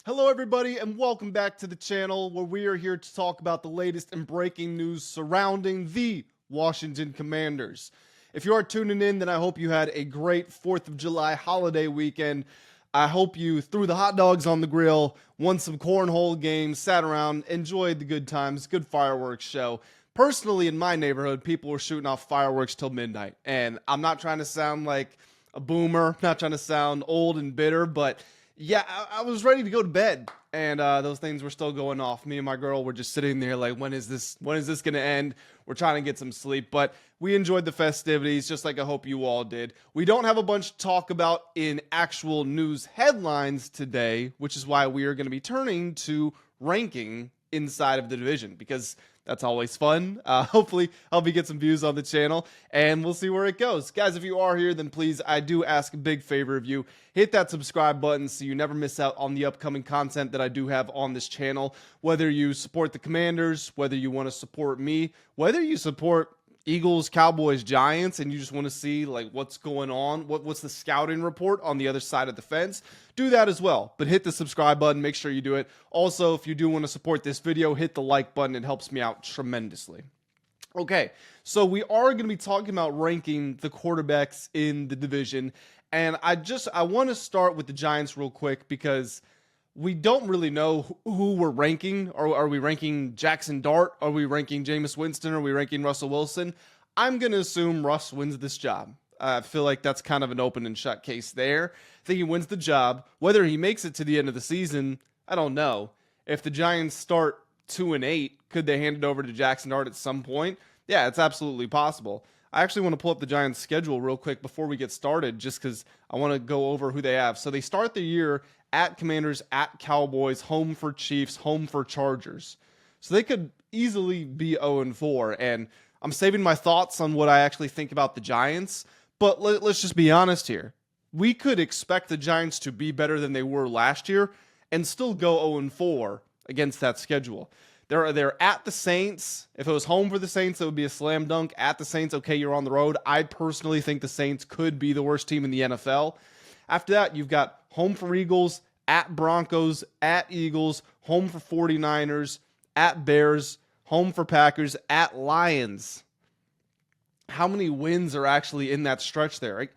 Hello everybody and welcome back to the channel where we are here to talk about the latest and breaking news surrounding the Washington Commanders. If you are tuning in, then I hope you had a great 4th of July holiday weekend. I hope you threw the hot dogs on the grill, won some cornhole games, sat around, enjoyed the good times, good fireworks show. Personally, in my neighborhood, people were shooting off fireworks till midnight. And I'm not trying to sound like a boomer, not trying to sound old and bitter, but yeah, I was ready to go to bed, and those things were still going off. Me and my girl were just sitting there like, when is this going to end? We're trying to get some sleep, but we enjoyed the festivities just like I hope you all did. We don't have a bunch to talk about in actual news headlines today, which is why we are going to be turning to ranking inside of the division, because that's always fun. Hopefully, help me get some views on the channel, and we'll see where it goes. Guys, if you are here, then please, I do ask a big favor of you. Hit that subscribe button so you never miss out on the upcoming content that I do have on this channel. Whether you support the Commanders, whether you want to support me, whether you support Eagles, Cowboys, Giants, and you just want to see like what's going on, what's the scouting report on the other side of the fence, do that as well. But hit the subscribe button, make sure you do it. Also, if you do want to support this video, hit the like button. It helps me out tremendously. Okay, so we are going to be talking about ranking the quarterbacks in the division, and I want to start with the Giants real quick because we don't really know who we're ranking. Are we ranking Jaxson Dart? Are we ranking Jameis Winston? Are we ranking Russell Wilson? I'm going to assume Russ wins this job. I feel like that's kind of an open and shut case there. I think he wins the job. Whether he makes it to the end of the season, I don't know. If the Giants start 2-8, could they hand it over to Jaxson Dart at some point? Yeah, it's absolutely possible. I actually want to pull up the Giants' schedule real quick before we get started, just because I want to go over who they have. So they start the year at Commanders, at Cowboys, home for Chiefs, home for Chargers. So they could easily be 0-4. And I'm saving my thoughts on what I actually think about the Giants. But let's just be honest here. We could expect the Giants to be better than they were last year and still go 0-4 against that schedule. They're at the Saints. If it was home for the Saints, it would be a slam dunk. At the Saints, okay, you're on the road. I personally think the Saints could be the worst team in the NFL. After that, you've got home for Eagles, at Broncos, at Eagles, home for 49ers, at Bears, home for Packers, at Lions. How many wins are actually in that stretch there? Right?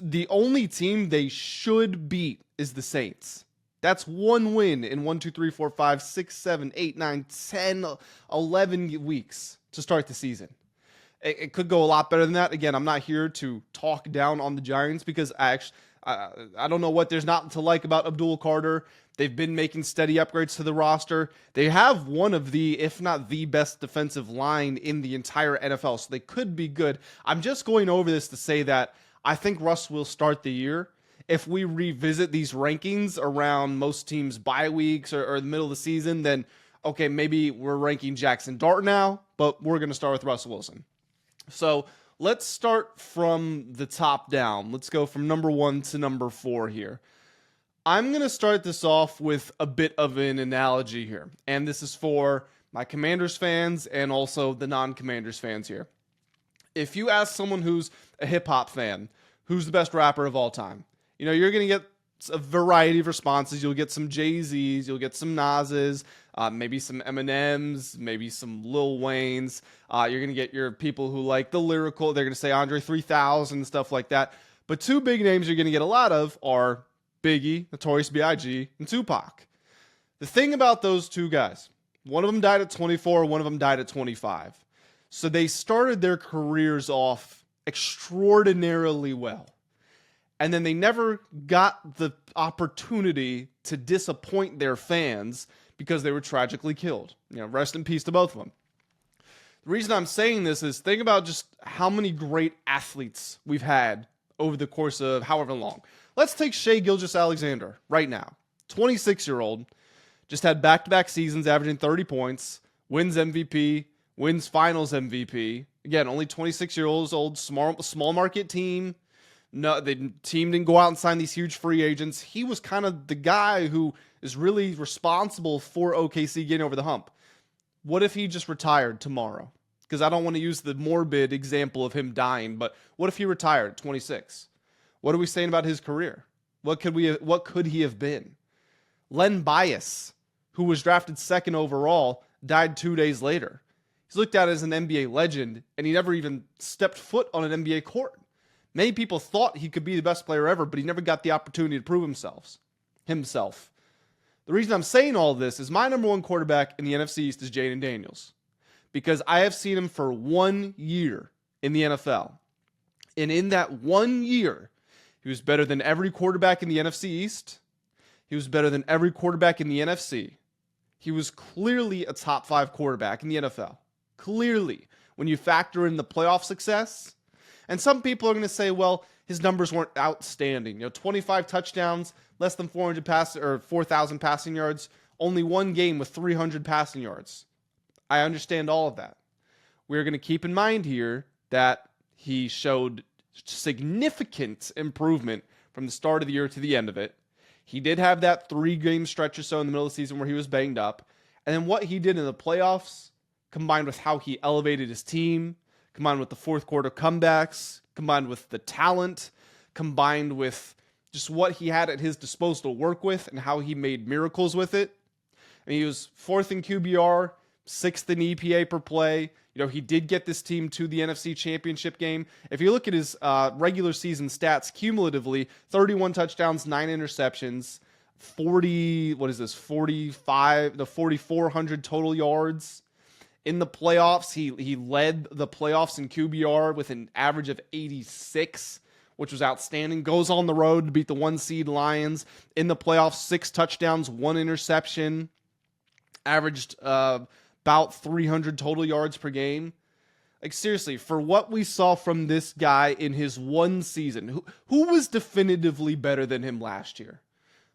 The only team they should beat is the Saints. That's one win in 1, 2, 3, 4, 5, 6, 7, 8, 9, 10, 11 weeks to start the season. It could go a lot better than that. Again, I'm not here to talk down on the Giants because I don't know what there's not to like about Abdul Carter. They've been making steady upgrades to the roster. They have one of the, if not the best defensive line in the entire NFL, so they could be good. I'm just going over this to say that I think Russ will start the year. If we revisit these rankings around most teams' bye weeks or the middle of the season, then okay, maybe we're ranking Jaxson Dart now, but we're going to start with Russell Wilson. So let's start from the top down. Let's go from number 1 to number 4 here. I'm going to start this off with a bit of an analogy here, and this is for my Commanders fans and also the non-Commanders fans here. If you ask someone who's a hip-hop fan, who's the best rapper of all time, you know, you're going to get a variety of responses. You'll get some Jay-Z's, you'll get some Nas's, maybe some Eminem's, maybe some Lil Wayne's. You're going to get your people who like the lyrical. They're going to say Andre 3000 and stuff like that. But two big names you're going to get a lot of are Biggie, Notorious B.I.G., and Tupac. The thing about those two guys, one of them died at 24, one of them died at 25. So they started their careers off extraordinarily well. And then they never got the opportunity to disappoint their fans because they were tragically killed. You know, rest in peace to both of them. The reason I'm saying this is think about just how many great athletes we've had over the course of however long. Let's take Shai Gilgeous-Alexander right now. 26-year-old, just had back-to-back seasons averaging 30 points, wins MVP, wins finals MVP. Again, only 26 years old, small market team. No, the team didn't go out and sign these huge free agents. He was kind of the guy who is really responsible for OKC getting over the hump. What if he just retired tomorrow? Because I don't want to use the morbid example of him dying, but what if he retired at 26? What are we saying about his career? What could he have been? Len Bias, who was drafted second overall, died 2 days later. He's looked at as an NBA legend, and he never even stepped foot on an NBA court. Many people thought he could be the best player ever, but he never got the opportunity to prove himself. The reason I'm saying all this is my number one quarterback in the NFC East is Jayden Daniels, because I have seen him for 1 year in the NFL. And in that 1 year, he was better than every quarterback in the NFC East. He was better than every quarterback in the NFC. He was clearly a top 5 quarterback in the NFL. Clearly, when you factor in the playoff success. And some people are going to say, well, his numbers weren't outstanding. 25 touchdowns, less than 4,000 passing yards, only one game with 300 passing yards. I understand all of that. We're going to keep in mind here that he showed significant improvement from the start of the year to the end of it. He did have that 3-game stretch or so in the middle of the season where he was banged up. And then what he did in the playoffs, combined with how he elevated his team, combined with the fourth quarter comebacks, combined with the talent, combined with just what he had at his disposal to work with and how he made miracles with it. And he was 4th in QBR, 6th in EPA per play. He did get this team to the NFC Championship game. If you look at his regular season stats cumulatively, 31 touchdowns, 9 interceptions, 4,400 total yards. In the playoffs, he led the playoffs in QBR with an average of 86, which was outstanding. Goes on the road to beat the 1-seed Lions. In the playoffs, 6 touchdowns, 1 interception. Averaged about 300 total yards per game. Like, seriously, for what we saw from this guy in his one season, who was definitively better than him last year?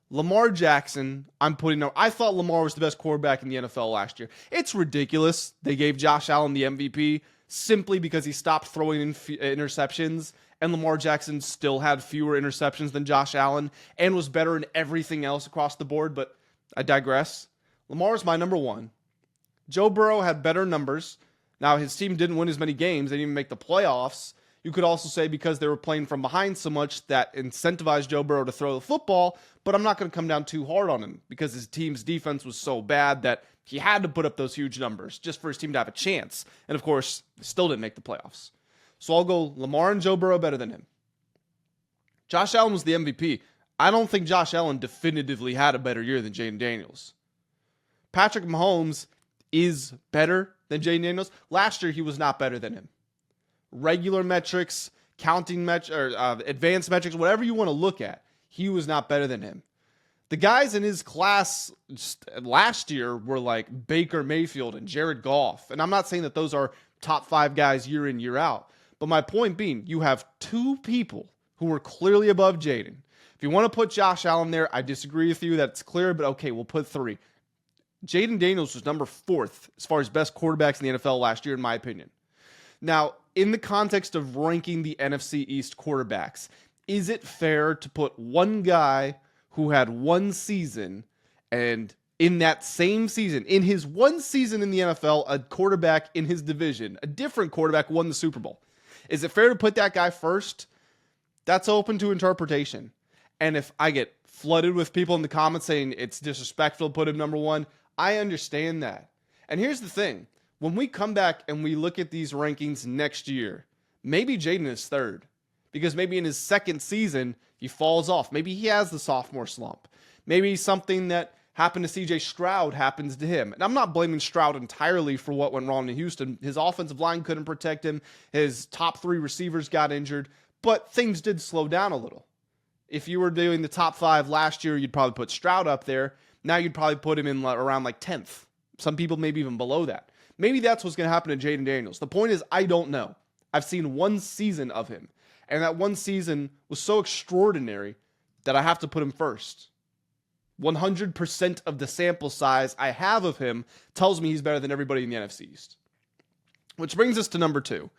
Lamar Jackson, I thought Lamar was the best quarterback in the NFL last year. It's ridiculous they gave Josh Allen the MVP simply because he stopped throwing in interceptions, and Lamar Jackson still had fewer interceptions than Josh Allen and was better in everything else across the board, but I digress. Lamar's my number one. Joe Burrow had better numbers. Now, his team didn't win as many games. They didn't even make the playoffs. You could also say because they were playing from behind so much that incentivized Joe Burrow to throw the football, but I'm not going to come down too hard on him because his team's defense was so bad that he had to put up those huge numbers just for his team to have a chance. And of course, still didn't make the playoffs. So I'll go Lamar and Joe Burrow better than him. Josh Allen was the MVP. I don't think Josh Allen definitively had a better year than Jayden Daniels. Patrick Mahomes is better than Jayden Daniels. Last year, he was not better than him. Regular metrics, advanced metrics, whatever you want to look at, he was not better than him. The guys in his class last year were like Baker Mayfield and Jared Goff. And I'm not saying that those are top 5 guys year in, year out. But my point being, you have 2 people who were clearly above Jayden. If you want to put Josh Allen there, I disagree with you. That's clear, but okay, we'll put 3. Jayden Daniels was number 4th as far as best quarterbacks in the NFL last year, in my opinion. Now, in the context of ranking the NFC East quarterbacks, is it fair to put one guy who had one season and in that same season, in his one season in the NFL, a quarterback in his division, a different quarterback won the Super Bowl? Is it fair to put that guy first? That's open to interpretation. And if I get flooded with people in the comments saying it's disrespectful to put him number 1, I understand that. And here's the thing. When we come back and we look at these rankings next year, maybe Jayden is 3rd. Because maybe in his 2nd season, he falls off. Maybe he has the sophomore slump. Maybe something that happened to CJ Stroud happens to him. And I'm not blaming Stroud entirely for what went wrong in Houston. His offensive line couldn't protect him. His top 3 receivers got injured. But things did slow down a little. If you were doing the top 5 last year, you'd probably put Stroud up there. Now you'd probably put him in around like 10th. Some people maybe even below that. Maybe that's what's going to happen to Jayden Daniels. The point is, I don't know. I've seen one season of him. And that one season was so extraordinary that I have to put him first. 100% of the sample size I have of him tells me he's better than everybody in the NFC East. Which brings us to number 2,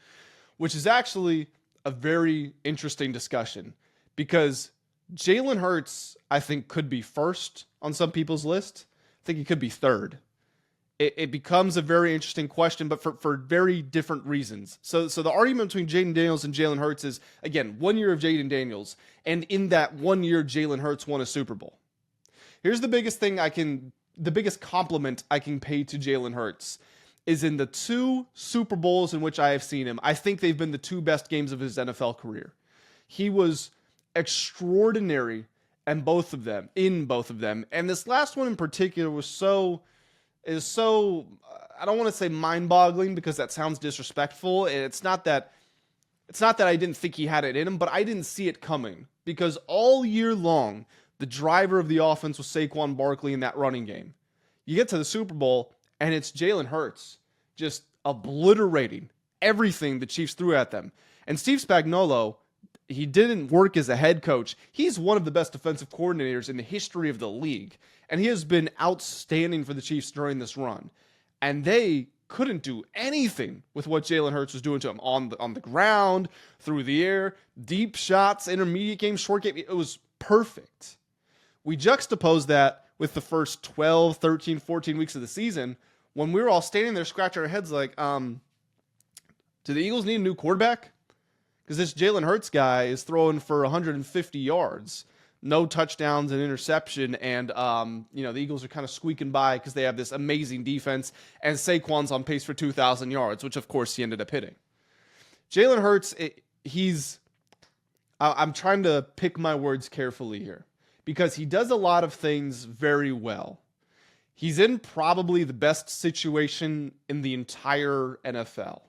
which is actually a very interesting discussion because Jalen Hurts, I think, could be first on some people's list. I think he could be 3rd. It becomes a very interesting question, but for very different reasons. So the argument between Jayden Daniels and Jalen Hurts is, again, 1 year of Jayden Daniels, and in that 1 year, Jalen Hurts won a Super Bowl. Here's the biggest compliment I can pay to Jalen Hurts is in the 2 Super Bowls in which I have seen him. I think they've been the 2 best games of his NFL career. He was extraordinary in both of them. And this last one in particular is so I don't want to say mind-boggling because that sounds disrespectful. And it's not that I didn't think he had it in him, but I didn't see it coming because all year long, the driver of the offense was Saquon Barkley in that running game. You get to the Super Bowl, and it's Jalen Hurts just obliterating everything the Chiefs threw at them. And Steve Spagnuolo, he didn't work as a head coach. He's one of the best defensive coordinators in the history of the league. And he has been outstanding for the Chiefs during this run. And they couldn't do anything with what Jalen Hurts was doing to him on the ground, through the air, deep shots, intermediate game, short game. It was perfect. We juxtapose that with the first 12, 13, 14 weeks of the season when we were all standing there scratching our heads like, do the Eagles need a new quarterback? Because this Jalen Hurts guy is throwing for 150 yards, no touchdowns and interception, and the Eagles are kind of squeaking by because they have this amazing defense, and Saquon's on pace for 2,000 yards, which of course he ended up hitting. Jalen Hurts, I'm trying to pick my words carefully here because he does a lot of things very well. He's in probably the best situation in the entire NFL,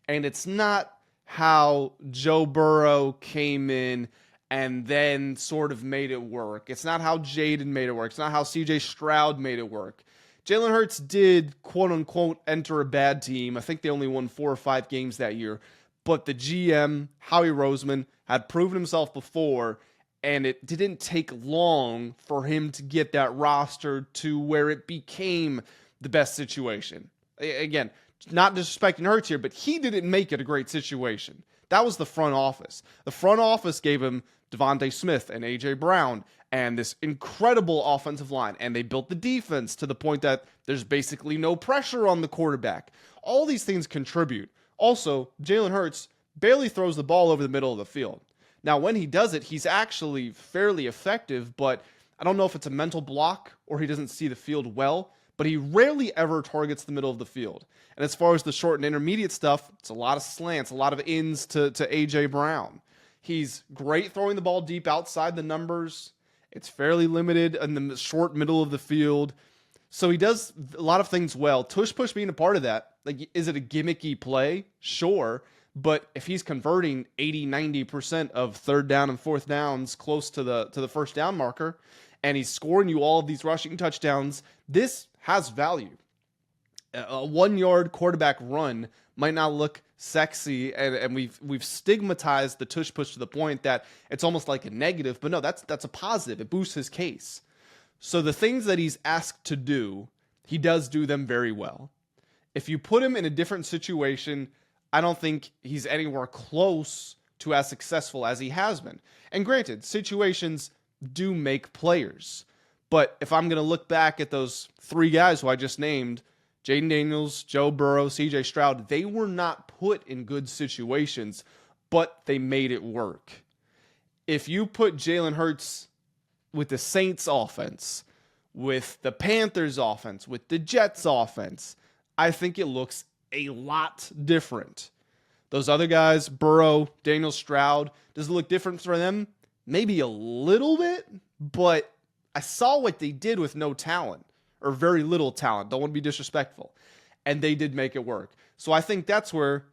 and it's not how Joe Burrow came in and then sort of made it work. It's not how Jayden made it work. It's not how CJ Stroud made it work. Jalen Hurts did, quote unquote, enter a bad team. I think they only won 4 or 5 games that year. But the GM, Howie Roseman, had proven himself before, and it didn't take long for him to get that roster to where it became the best situation. Again, not disrespecting Hurts here, but he didn't make it a great situation. That was the front office. The front office gave him Devontae Smith and A.J. Brown and this incredible offensive line, and they built the defense to the point that there's basically no pressure on the quarterback. All these things contribute. Also, Jalen Hurts barely throws the ball over the middle of the field. Now, when he does it, he's actually fairly effective, but I don't know if it's a mental block or he doesn't see the field well, but he rarely ever targets the middle of the field. And as far as the short and intermediate stuff, it's a lot of slants, a lot of ins to A.J. Brown. He's great throwing the ball deep outside the numbers. It's fairly limited in the short middle of the field. So he does a lot of things well. Tush push being a part of that. Like, is it a gimmicky play? Sure. But if he's converting 80, 90% of third down and fourth downs close to the first down marker, and he's scoring you all of these rushing touchdowns, this has value. A 1-yard quarterback run might not look sexy, and we've stigmatized the tush push to the point that it's almost like a negative, but no, that's a positive. It boosts his case. So the things that he's asked to do, he does do them very well. If you put him in a different situation, I don't think he's anywhere close to as successful as he has been. And granted, situations do make players. But if I'm going to look back at those 3 guys who I just named, Jayden Daniels, Joe Burrow, CJ Stroud, they were not put in good situations, but they made it work. If you put Jalen Hurts with the Saints offense, with the Panthers offense, with the Jets offense, I think it looks a lot different. Those other guys, Burrow, Daniels, Stroud, does it look different for them? Maybe a little bit, but I saw what they did with no talent, or very little talent. Don't want to be disrespectful. And they did make it work. So I think that's where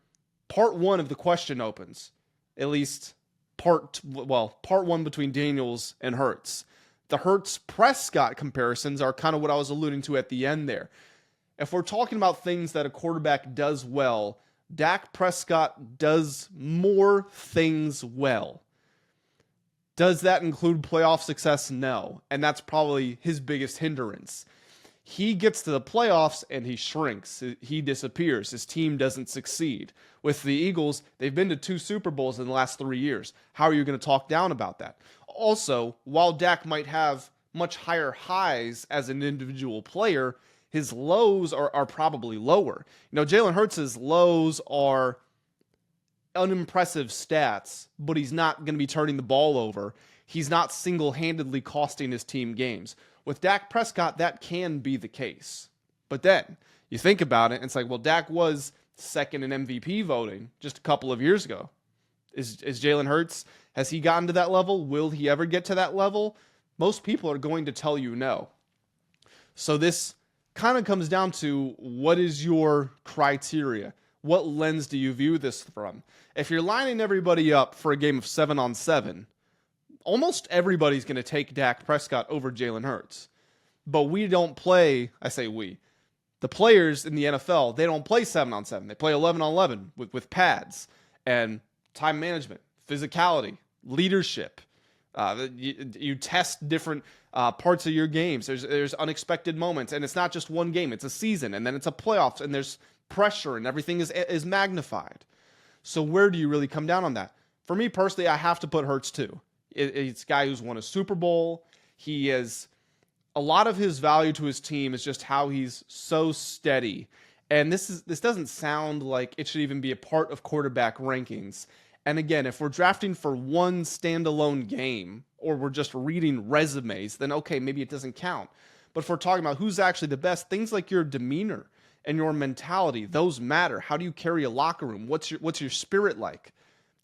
part 1 of the question opens. At least part 1 between Daniels and Hurts. The Hurts-Prescott comparisons are kind of what I was alluding to at the end there. If we're talking about things that a quarterback does well, Dak Prescott does more things well. Does that include playoff success? No. And that's probably his biggest hindrance. He gets to the playoffs and he shrinks. He disappears. His team doesn't succeed. With the Eagles, they've been to 2 Super Bowls in the last 3 years. How are you going to talk down about that? Also, while Dak might have much higher highs as an individual player, his lows are probably lower. Jalen Hurts' lows are unimpressive stats, but he's not going to be turning the ball over. he's not single-handedly costing his team games. With Dak Prescott, that can be the case. But then you think about it, and it's like, well, Dak was second in MVP voting just a couple of years ago. Is Jalen Hurts, has he gotten to that level? Will he ever get to that level? Most people are going to tell you no. So this kind of comes down to, what is your criteria? What lens do you view this from? If you're lining everybody up for a game of 7-on-7, almost everybody's going to take Dak Prescott over Jalen Hurts. But we don't play, I say we, the players in the NFL, they don't play 7-on-7. They play 11-on-11 with pads and time management, physicality, leadership. You test different parts of your games. There's unexpected moments, and it's not just one game. It's a season, and then it's a playoffs, and there's pressure, and everything is magnified. So where do you really come down on that? For me personally, I have to put Hurts too. It's a guy who's won a Super Bowl. He has a lot of his value to his team is just how he's so steady. And this doesn't sound like it should even be a part of quarterback rankings. And again, if we're drafting for one standalone game, or we're just reading resumes, then okay, maybe it doesn't count. But if we're talking about who's actually the best, things like your demeanor and your mentality, those matter. How do you carry a locker room? What's your spirit like?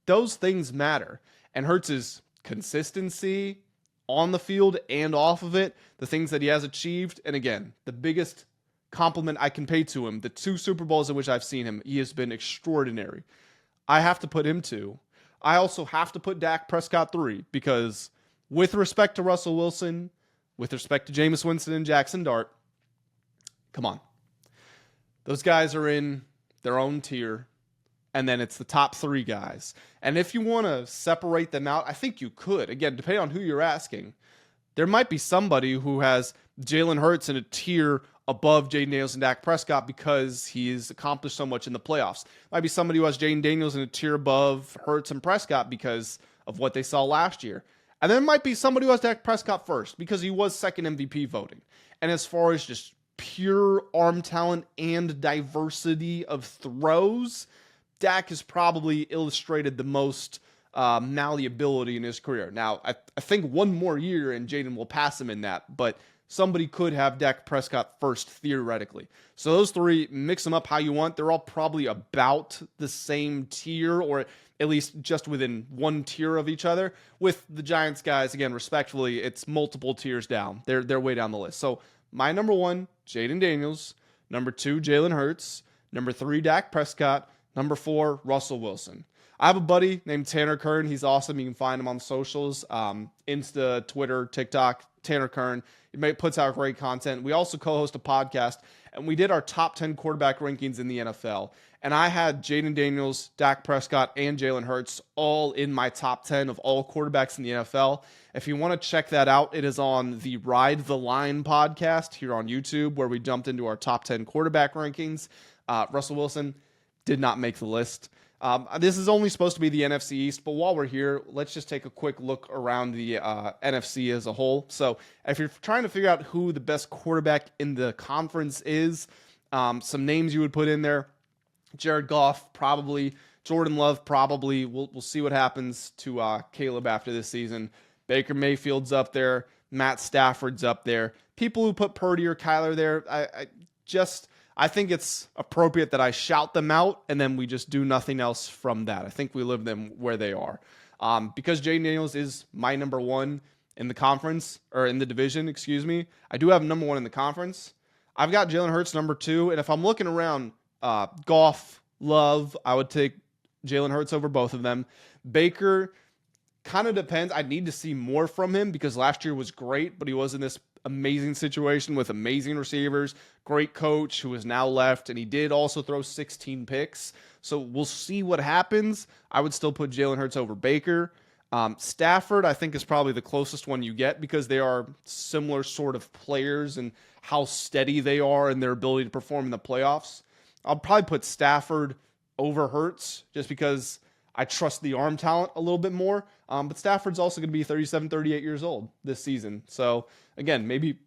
Those things matter. And Hurts' consistency on the field and off of it, the things that he has achieved, and again, the biggest compliment I can pay to him, the 2 Super Bowls in which I've seen him, he has been extraordinary. I have to put him 2. I also have to put Dak Prescott 3, because with respect to Russell Wilson, with respect to Jameis Winston and Jaxson Dart, come on. Those guys are in their own tier, and then it's the top 3 guys. And if you want to separate them out, I think you could. Again, depending on who you're asking, there might be somebody who has Jalen Hurts in a tier above Jayden Daniels and Dak Prescott because he's accomplished so much in the playoffs. Might be somebody who has Jayden Daniels in a tier above Hurts and Prescott because of what they saw last year. And then might be somebody who has Dak Prescott first because he was second MVP voting. And as far as just pure arm talent and diversity of throws, Dak has probably illustrated the most malleability in his career. Now, I think one more year and Jayden will pass him in that, but somebody could have Dak Prescott first theoretically. So those 3, mix them up how you want. They're all probably about the same tier, or at least just within one tier of each other. With the Giants guys, again, respectfully, it's multiple tiers down. They're way down the list. So my number 1, Jayden Daniels. Number 2, Jalen Hurts. Number 3, Dak Prescott. Number 4, Russell Wilson. I have a buddy named Tanner Kern. He's awesome. You can find him on socials, Insta, Twitter, TikTok, Tanner Kern. He puts out great content. We also co-host a podcast, and we did our top 10 quarterback rankings in the NFL. And I had Jayden Daniels, Dak Prescott, and Jalen Hurts all in my top 10 of all quarterbacks in the NFL. If you want to check that out, it is on the Ride the Line podcast here on YouTube, where we jumped into our top 10 quarterback rankings. Russell Wilson did not make the list. This is only supposed to be the NFC East, but while we're here, let's just take a quick look around the NFC as a whole. So if you're trying to figure out who the best quarterback in the conference is, some names you would put in there: Jared Goff, probably. Jordan Love, probably. We'll see what happens to Caleb after this season. Baker Mayfield's up there. Matt Stafford's up there. People who put Purdy or Kyler there, I think it's appropriate that I shout them out and then we just do nothing else from that. I think we leave them where they are. Because Jayden Daniels is my number 1 in the conference, or in the division, excuse me. I do have number 1 in the conference. I've got Jalen Hurts number 2. And if I'm looking around, Goff, Love, I would take Jalen Hurts over both of them. Baker, kind of depends. I need to see more from him because last year was great, but he was in this amazing situation with amazing receivers, great coach who has now left, and he did also throw 16 picks. So we'll see what happens. I would still put Jalen Hurts over Baker. Stafford, I think, is probably the closest one you get because they are similar sort of players and how steady they are and their ability to perform in the playoffs. I'll probably put Stafford over Hurts just because I trust the arm talent a little bit more. But Stafford's also going to be 37, 38 years old this season. So, again, maybe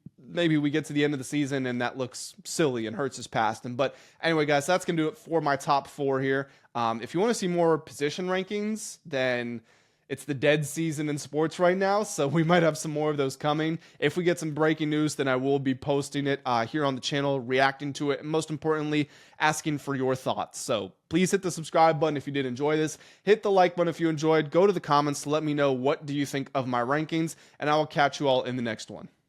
we get to the end of the season and that looks silly and Hurts has passed him. But anyway, guys, that's going to do it for my top 4 here. If you want to see more position rankings, then It's the dead season in sports right now, so we might have some more of those coming. If we get some breaking news, then I will be posting it here on the channel, reacting to it, and most importantly, asking for your thoughts. So please hit the subscribe button if you did enjoy this. Hit the like button if you enjoyed. Go to the comments to let me know what do you think of my rankings, and I will catch you all in the next one.